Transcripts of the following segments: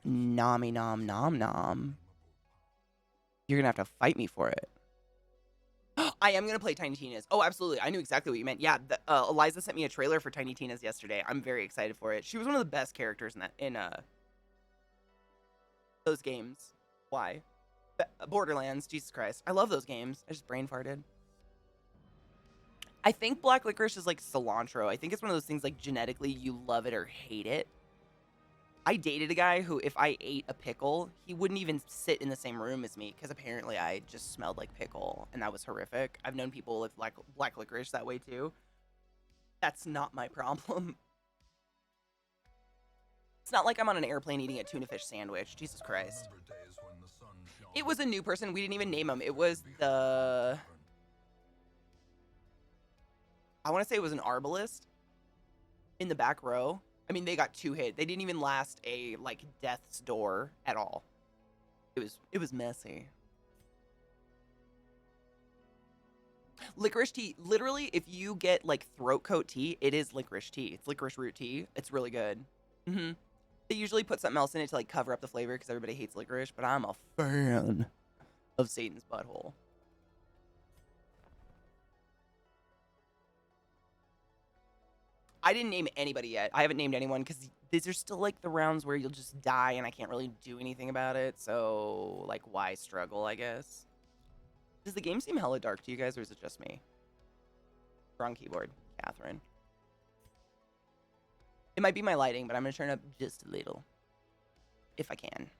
Nommy nom nom nom. You're gonna have to fight me for it. I am gonna play Tiny Tina's. Oh, absolutely. I knew exactly what you meant. Yeah, Eliza sent me a trailer for Tiny Tina's yesterday. I'm very excited for it. She was one of the best characters in those games. Why? Borderlands. Jesus Christ. I love those games. I just brain farted. I think black licorice is like cilantro. I think it's one of those things like genetically you love it or hate it. I dated a guy who, if I ate a pickle, he wouldn't even sit in the same room as me because apparently I just smelled like pickle, and that was horrific. I've known people with black licorice that way too. That's not my problem. It's not like I'm on an airplane eating a tuna fish sandwich. Jesus Christ. It was a new person. We didn't even name him. It was the... I want to say it was an arbalist in the back row. I mean, they got 2 hit. They didn't even last a, like, death's door at all. It was messy. Licorice tea, literally, if you get, like, throat coat tea, it is licorice tea. It's licorice root tea. It's really good. Mm-hmm. They usually put something else in it to, like, cover up the flavor because everybody hates licorice, but I'm a fan of Satan's butthole. I didn't name anybody yet. I haven't named anyone because these are still like the rounds where you'll just die and I can't really do anything about it. So, like, why struggle, I guess? Does the game seem hella dark to you guys, or is it just me? Wrong keyboard, Catherine. It might be my lighting, but I'm going to turn up just a little. If I can.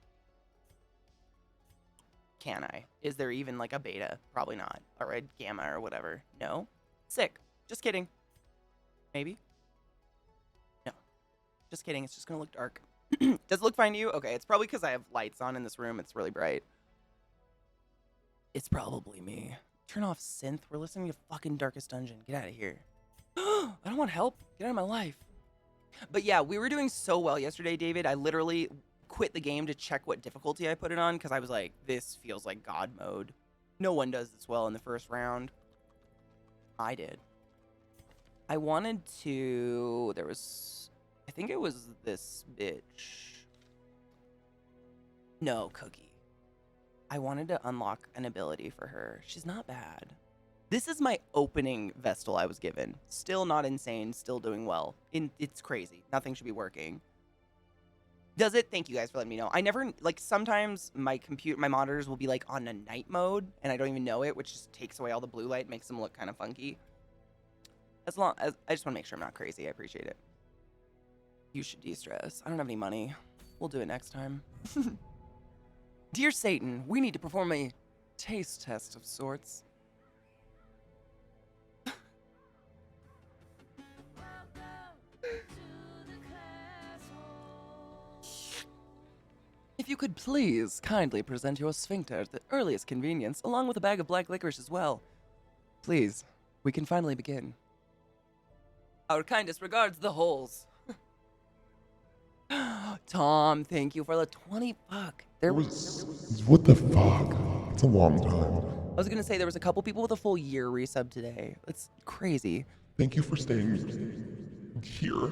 Can I? Is there even like a beta? Probably not. Or a gamma or whatever. No? Sick. Just kidding. Maybe? No. Just kidding. It's just going to look dark. Does it look fine to you? Okay, it's probably because I have lights on in this room. It's really bright. It's probably me. Turn off synth. We're listening to fucking Darkest Dungeon. Get out of here. I don't want help. Get out of my life. But yeah, we were doing so well yesterday, David. I literally quit the game to check what difficulty I put it on because I was like, this feels like God mode. No one does this well in the first round. I did. I wanted to... There was... I think it was this bitch. No, Cookie. I wanted to unlock an ability for her. She's not bad. This is my opening Vestal I was given. Still not insane. Still doing well. It's crazy. Nothing should be working. Does it? Thank you guys for letting me know. I never, like, sometimes my monitors will be, like, on a night mode, and I don't even know it, which just takes away all the blue light, makes them look kind of funky. As long as, I just want to make sure I'm not crazy. I appreciate it. You should de-stress. I don't have any money. We'll do it next time. Dear Satan, we need to perform a taste test of sorts. If you could please kindly present your sphincter at the earliest convenience, along with a bag of black licorice as well. Please, we can finally begin. Our kindest regards, the holes. Tom, thank you for the 20 buck. What the fuck? It's a long time. I was gonna say there was a couple people with a full year resub today. It's crazy. Thank you for staying here.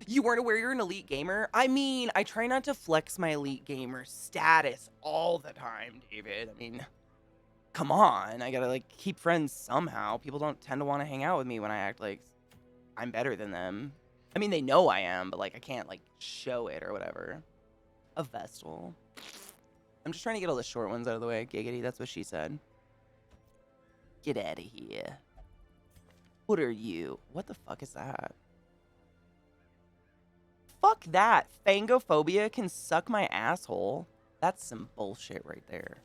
You weren't aware you're an elite gamer? I mean, I try not to flex my elite gamer status all the time, David. I mean, come on. I gotta, like, keep friends somehow. People don't tend to want to hang out with me when I act like I'm better than them. I mean, they know I am, but, like, I can't, like, show it or whatever. A Vestal. I'm just trying to get all the short ones out of the way. Giggity, that's what she said. Get out of here. What are you? What the fuck is that? Fuck that. Fangophobia can suck my asshole. That's some bullshit right there.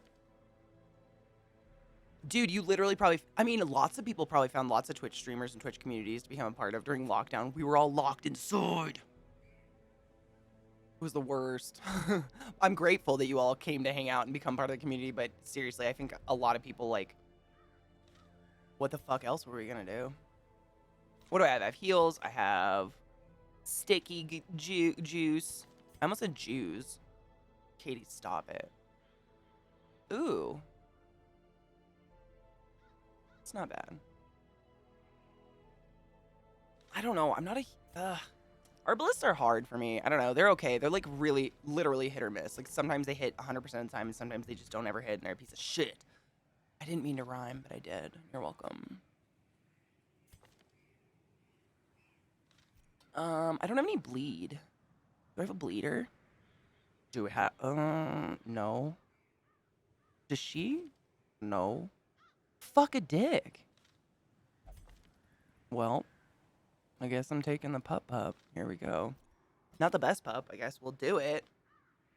Dude, you literally probably... I mean, lots of people probably found lots of Twitch streamers and Twitch communities to become a part of during lockdown. We were all locked inside. It was the worst. I'm grateful that you all came to hang out and become part of the community, but seriously, I think a lot of people, like... What the fuck else were we gonna do? What do I have? I have heals. I have... Sticky juice. I almost said juice. Katie, stop it. Ooh. It's not bad. I don't know. I'm not a... Arbalists are hard for me. I don't know. They're okay. They're like really, literally hit or miss. Like sometimes they hit 100% of the time, and sometimes they just don't ever hit, and they're a piece of shit. I didn't mean to rhyme, but I did. You're welcome. I don't have any bleed. Do I have a bleeder? Do we have? No. Does she? No. Fuck a dick. Well, I guess I'm taking the pup. Here we go. Not the best pup. I guess we'll do it.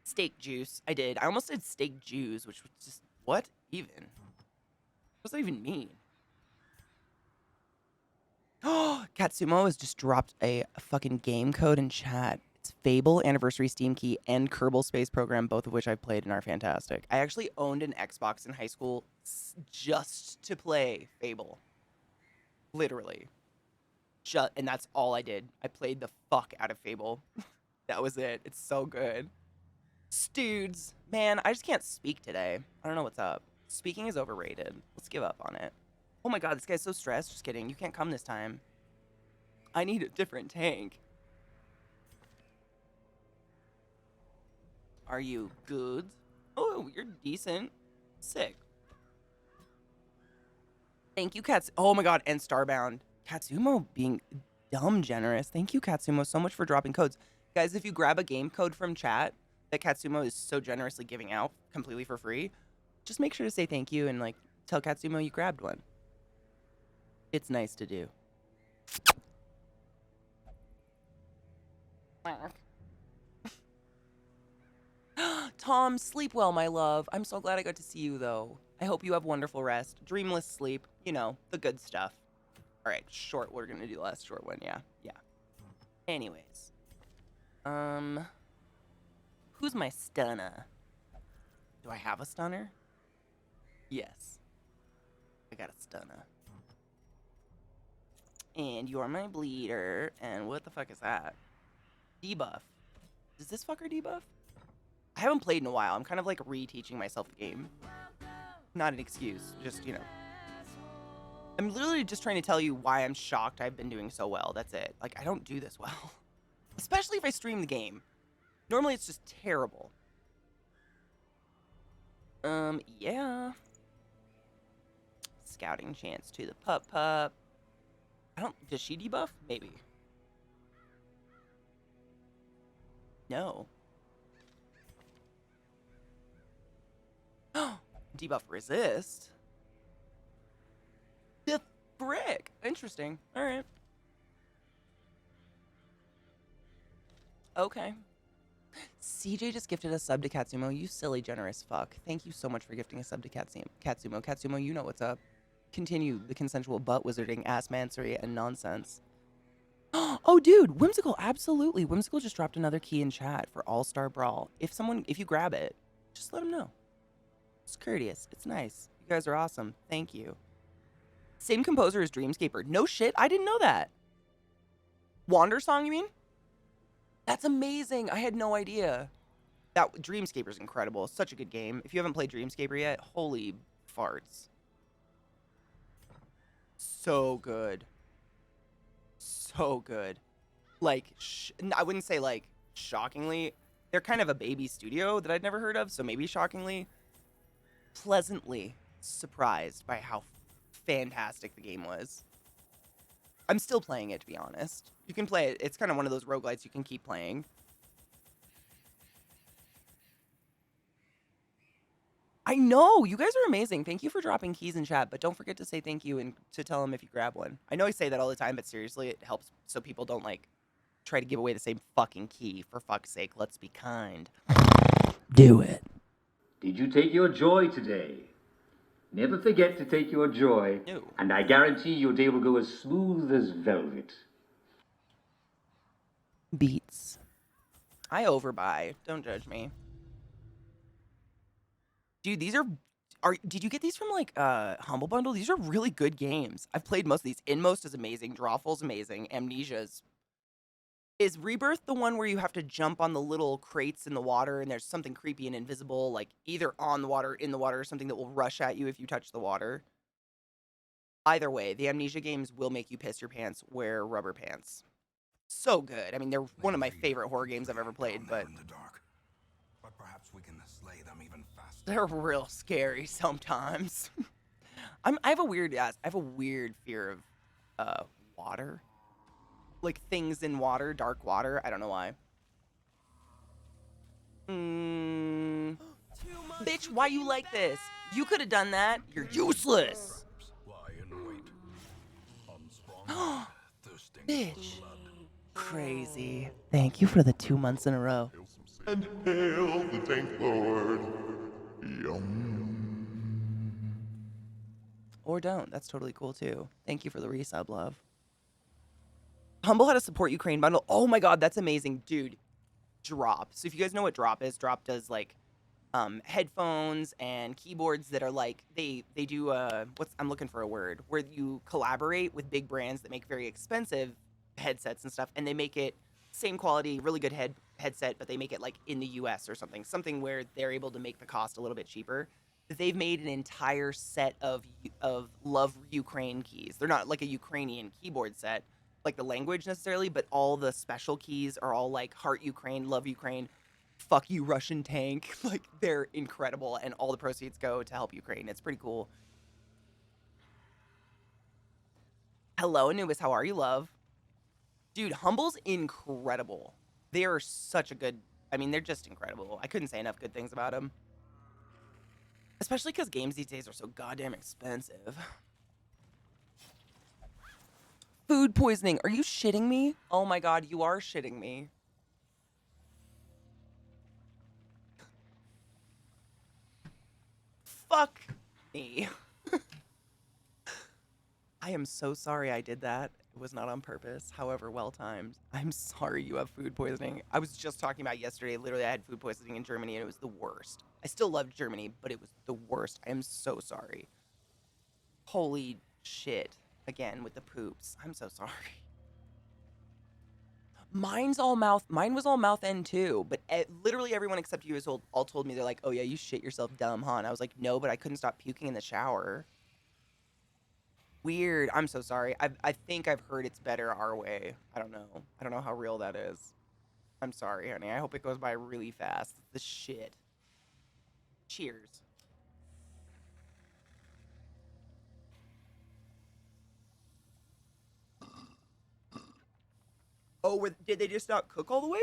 Steak juice. I did. I almost did steak juice, which was just what even? What does that even mean? Oh, Katsumo has just dropped a fucking game code in chat. It's Fable, Anniversary Steam Key, and Kerbal Space Program, both of which I've played and are fantastic. I actually owned an Xbox in high school just to play Fable. Literally. And that's all I did. I played the fuck out of Fable. That was it. It's so good. Studes. Man, I just can't speak today. I don't know what's up. Speaking is overrated. Let's give up on it. Oh my god, this guy's so stressed. Just kidding. You can't come this time. I need a different tank. Are you good? Oh, you're decent. Sick. Thank you, Kats. Oh my god, and Starbound. Katsumo being dumb generous. Thank you, Katsumo, so much for dropping codes. Guys, if you grab a game code from chat that Katsumo is so generously giving out completely for free, just make sure to say thank you and like tell Katsumo you grabbed one. It's nice to do. Tom, sleep well, my love. I'm so glad I got to see you, though. I hope you have wonderful rest, dreamless sleep, you know, the good stuff. All right, short. We're gonna do the last short one. Yeah. Anyways, who's my stunner? Do I have a stunner? Yes, I got a stunner. And you're my bleeder. And what the fuck is that? Debuff. Does this fucker debuff? I haven't played in a while. I'm kind of like reteaching myself the game. Not an excuse, just, you know. I'm literally just trying to tell you why I'm shocked I've been doing so well. That's it. Like, I don't do this well. Especially if I stream the game. Normally it's just terrible. Yeah. Scouting chance to the pup. Does she debuff? Maybe. No. Debuff resist? The frick? Interesting. Alright. Okay. CJ just gifted a sub to Katsumo. You silly, generous fuck. Thank you so much for gifting a sub to Katsumo. Katsumo, you know what's up. Continue the consensual butt wizarding, ass mansory, and nonsense. Oh, dude, Whimsical, absolutely. Whimsical just dropped another key in chat for All-Star Brawl. If you grab it, just let him know. It's courteous. It's nice. You guys are awesome. Thank you. Same composer as Dreamscaper. No shit, I didn't know that. Wander Song, you mean? That's amazing. I had no idea. That Dreamscaper's incredible. It's such a good game. If you haven't played Dreamscaper yet, holy farts. So good. So good. Like, I wouldn't say, like, shockingly. They're kind of a baby studio that I'd never heard of, so maybe shockingly. Pleasantly surprised by how fantastic the game was. I'm still playing it, to be honest. You can play it. It's kind of one of those roguelites you can keep playing. I know! You guys are amazing. Thank you for dropping keys in chat, but don't forget to say thank you and to tell them if you grab one. I know I say that all the time, but seriously, it helps so people don't, like, try to give away the same fucking key. For fuck's sake, let's be kind. Do it. Did you take your joy today? Never forget to take your joy, No. and I guarantee your day will go as smooth as velvet. Beats. I overbuy. Don't judge me. Dude, these are did you get these from like Humble Bundle? These are really good games. I've played most of these. Inmost is amazing. Drawful's amazing. Amnesia's. Is Rebirth the one where you have to jump on the little crates in the water and there's something creepy and invisible, like either on the water, in the water, or something that will rush at you if you touch the water? Either way, the Amnesia games will make you piss your pants. Wear rubber pants. So good. I mean, they're one of my favorite horror games I've ever played, but in the dark. But perhaps we can slay them even faster. they're real scary sometimes. I have a weird fear of water. Like things in water, dark water. I don't know why. Bitch, why you like this? You could have done that. You're useless. Lie in wait. Unsprung, thirsting Bitch. for blood. Crazy. Thank you for the 2 months in a row. And hail the Tank Lord. Yum. Or don't. That's totally cool too. Thank you for the resub, love. Humble had a support Ukraine bundle. Oh my god, that's amazing. Dude, Drop. So if you guys know what Drop is, Drop does like headphones and keyboards that are like they do I'm looking for a word where you collaborate with big brands that make very expensive headsets and stuff, and they make it same quality, really good headset, but they make it like in the US or something where they're able to make the cost a little bit cheaper. They've made an entire set of Love Ukraine keys. They're not like a Ukrainian keyboard set, like the language necessarily, but all the special keys are all like Heart Ukraine, Love Ukraine, fuck you Russian tank. Like they're incredible, and all the proceeds go to help Ukraine. It's pretty cool. Hello, Anubis. How are you, love? Dude, Humble's incredible. They are such a good... I mean, they're just incredible. I couldn't say enough good things about them. Especially because games these days are so goddamn expensive. Food poisoning. Are you shitting me? Oh my god, you are shitting me. Fuck me. I am so sorry I did that. It was not on purpose, however well timed. I'm sorry you have food poisoning. I was just talking about yesterday. Literally, I had food poisoning in Germany, and it was the worst. I still loved Germany, but it was the worst. I am so sorry. Holy shit. Again, with the poops. I'm so sorry. Mine's all mouth. Mine was all mouth end too, but literally everyone except you all told me, they're like, oh yeah, you shit yourself dumb, huh? And I was like, no, but I couldn't stop puking in the shower. Weird. I'm so sorry. I think I've heard it's better our way. I don't know. I don't know how real that is. I'm sorry, honey. I hope it goes by really fast. The shit. Cheers. Oh, did they just not cook all the way?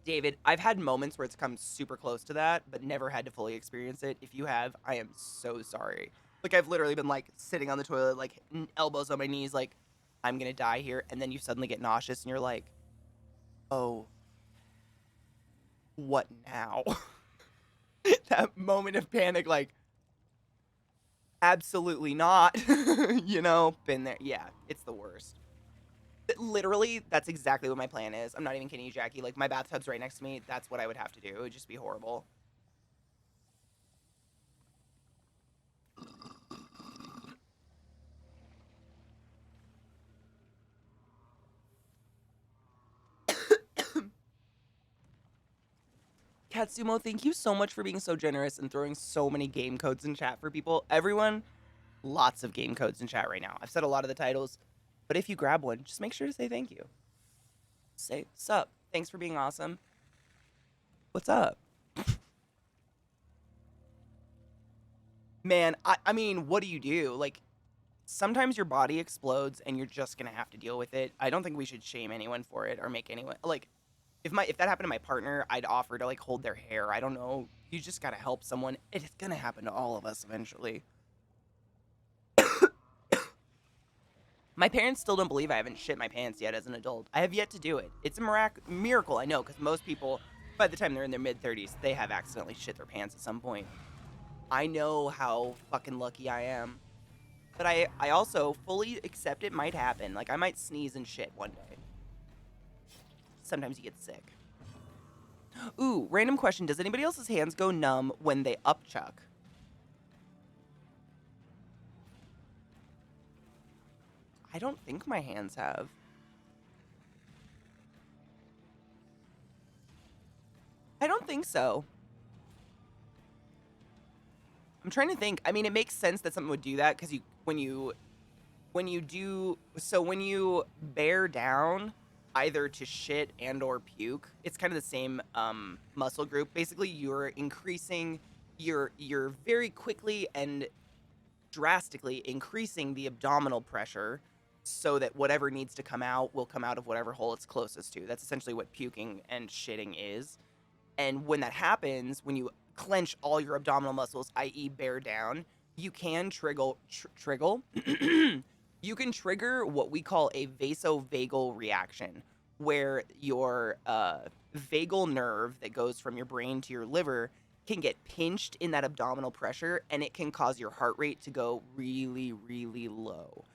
David, I've had moments where it's come super close to that, but never had to fully experience it. If you have, I am so sorry. Like, I've literally been, like, sitting on the toilet, like, elbows on my knees, like, I'm gonna die here, and then you suddenly get nauseous, and you're like, oh, what now? That moment of panic, like, absolutely not. You know, been there. Yeah, it's the worst. Literally, that's exactly what my plan is. I'm not even kidding you, Jackie. Like, my bathtub's right next to me. That's what I would have to do. It would just be horrible. Katsumo, thank you so much for being so generous and throwing so many game codes in chat for people. Everyone, lots of game codes in chat right now. I've said a lot of the titles, but if you grab one, just make sure to say thank you. Say, sup, thanks for being awesome. What's up? Man, I mean, what do you do? Like, sometimes your body explodes and you're just gonna have to deal with it. I don't think we should shame anyone for it or make anyone, like, if that happened to my partner, I'd offer to, like, hold their hair. I don't know. You just gotta help someone. It's gonna happen to all of us eventually. My parents still don't believe I haven't shit my pants yet as an adult. I have yet to do it. It's a miracle, I know, because most people, by the time they're in their mid-30s, they have accidentally shit their pants at some point. I know how fucking lucky I am. But I also fully accept it might happen. Like, I might sneeze and shit one day. Sometimes you get sick. Ooh, random question. Does anybody else's hands go numb when they upchuck? I don't think my hands have. I don't think so. I'm trying to think. I mean, it makes sense that something would do that because when you when you bear down either to shit and or puke, it's kind of the same muscle group. Basically, you're very quickly and drastically increasing the abdominal pressure so that whatever needs to come out will come out of whatever hole it's closest to. That's essentially what puking and shitting is. And when that happens, when you clench all your abdominal muscles, i.e., bear down, you can you can trigger what we call a vasovagal reaction, where your vagal nerve that goes from your brain to your liver can get pinched in that abdominal pressure, and it can cause your heart rate to go really, really low.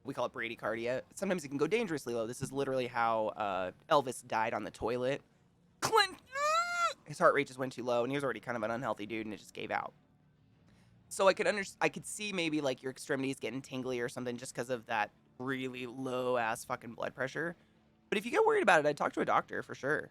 We call it bradycardia. Sometimes it can go dangerously low. This is literally how Elvis died on the toilet. Clint, his heart rate just went too low, and he was already kind of an unhealthy dude, and it just gave out. So I could see maybe like your extremities getting tingly or something just because of that really low ass fucking blood pressure. But if you get worried about it, I'd talk to a doctor for sure.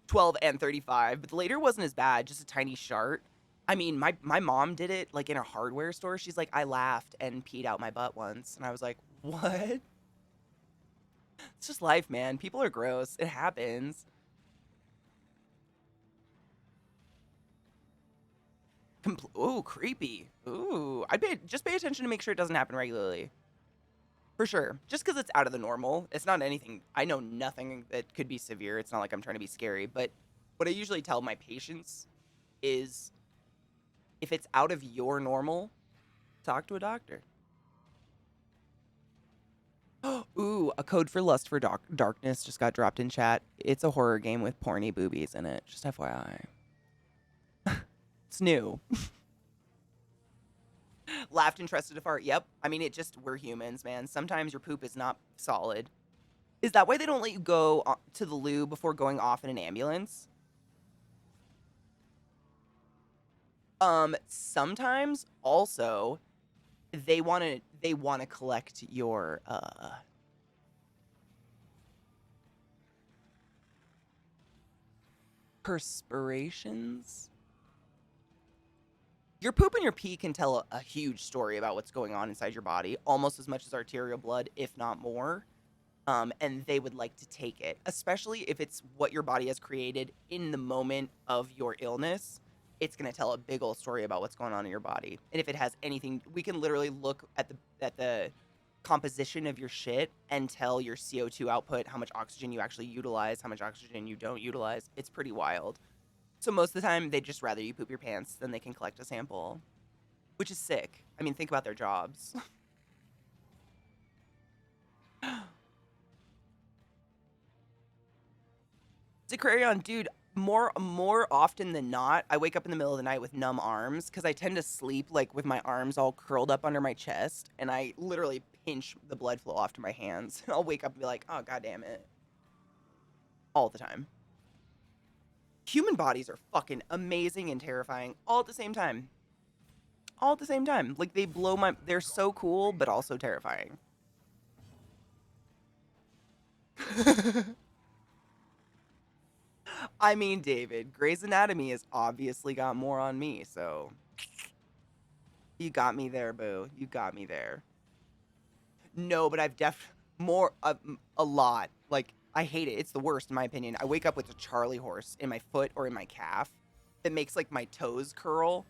12 and 35, but the later wasn't as bad, just a tiny shart. I mean, my mom did it like in a hardware store. She's like, I laughed and peed out my butt once, and I was like, what? It's just life, man. People are gross. It happens. Ooh, creepy. Ooh, just pay attention to make sure it doesn't happen regularly. For sure. Just because it's out of the normal. It's not anything. I know nothing that could be severe. It's not like I'm trying to be scary. But what I usually tell my patients is if it's out of your normal, talk to a doctor. Ooh, a code for lust for darkness just got dropped in chat. It's a horror game with porny boobies in it. Just FYI. It's new. Laughed and trusted a fart. Yep. I mean, we're humans, man. Sometimes your poop is not solid. Is that why they don't let you go to the loo before going off in an ambulance? Sometimes also they want to collect your perspirations. Your poop and your pee can tell a huge story about what's going on inside your body, almost as much as arterial blood, if not more. And they would like to take it, especially if it's what your body has created in the moment of your illness. It's going to tell a big old story about what's going on in your body. And if it has anything, we can literally look at the composition of your shit and tell your CO2 output, how much oxygen you actually utilize, how much oxygen you don't utilize. It's pretty wild. So most of the time, they'd just rather you poop your pants than they can collect a sample, which is sick. I mean, think about their jobs. Zacharion, dude, more often than not, I wake up in the middle of the night with numb arms because I tend to sleep like with my arms all curled up under my chest, and I literally pinch the blood flow off to my hands. I'll wake up and be like, oh, God damn it. All the time. Human bodies are fucking amazing and terrifying all at the same time. All at the same time. Like, they're so cool, but also terrifying. I mean, David, Grey's Anatomy has obviously got more on me, so you got me there, boo. You got me there. No, but I've a lot. Like, I hate it. It's the worst, in my opinion. I wake up with a Charlie horse in my foot or in my calf that makes, like, my toes curl.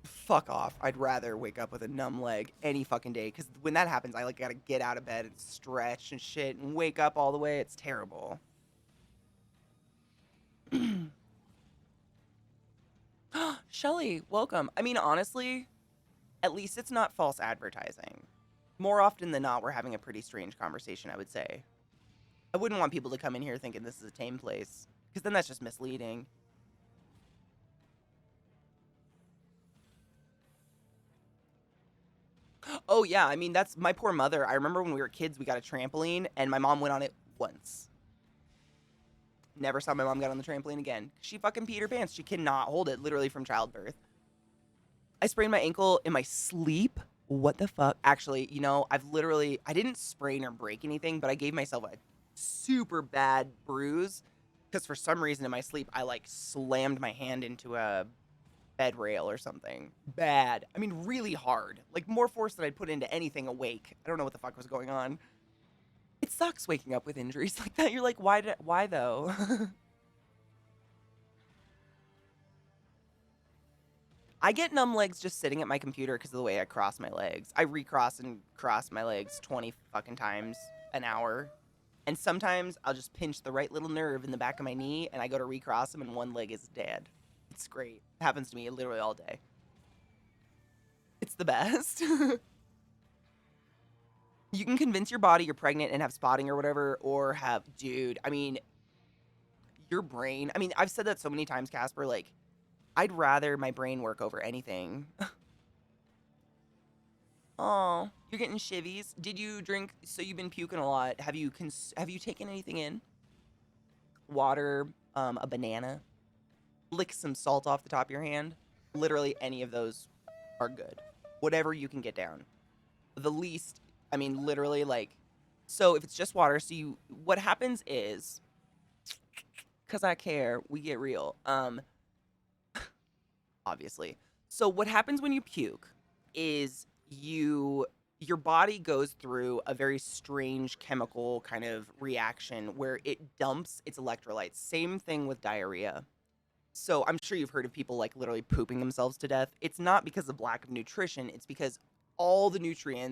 Fuck off. I'd rather wake up with a numb leg any fucking day, because when that happens, I, like, gotta get out of bed and stretch and shit and wake up all the way. It's terrible. Shelly, welcome. I mean, honestly, at least it's not false advertising. More often than not, we're having a pretty strange conversation, I would say. I wouldn't want people to come in here thinking this is a tame place, because then that's just misleading. Oh, yeah, I mean, that's my poor mother. I remember when we were kids, we got a trampoline, and my mom went on it once. Never saw my mom get on the trampoline again. She fucking peed her pants. She cannot hold it, literally from childbirth. I sprained my ankle in my sleep. What the fuck? Actually, you know, I didn't sprain or break anything, but I gave myself a super bad bruise because for some reason in my sleep, I like slammed my hand into a bed rail or something. Bad. I mean, really hard. Like, more force than I'd put into anything awake. I don't know what the fuck was going on. It sucks waking up with injuries like that. You're like, why though? I get numb legs just sitting at my computer because of the way I cross my legs. I recross and cross my legs 20 fucking times an hour. And sometimes I'll just pinch the right little nerve in the back of my knee and I go to recross them and one leg is dead. It's great. It happens to me literally all day. It's the best. You can convince your body you're pregnant and have spotting or whatever, or have, dude, I mean, your brain. I mean, I've said that so many times, Casper, like, I'd rather my brain work over anything. Oh, you're getting shivvies. Did you drink? So you've been puking a lot. Have you taken anything in? Water, a banana, lick some salt off the top of your hand. Literally any of those are good. Whatever you can get down. The least, I mean, literally, like, so if it's just water, so what happens is, because I care, we get real. Obviously. So what happens when you puke is your body goes through a very strange chemical kind of reaction where it dumps its electrolytes. Same thing with diarrhea. So I'm sure you've heard of people like literally pooping themselves to death. It's not because of lack of nutrition. It's because all the nutrients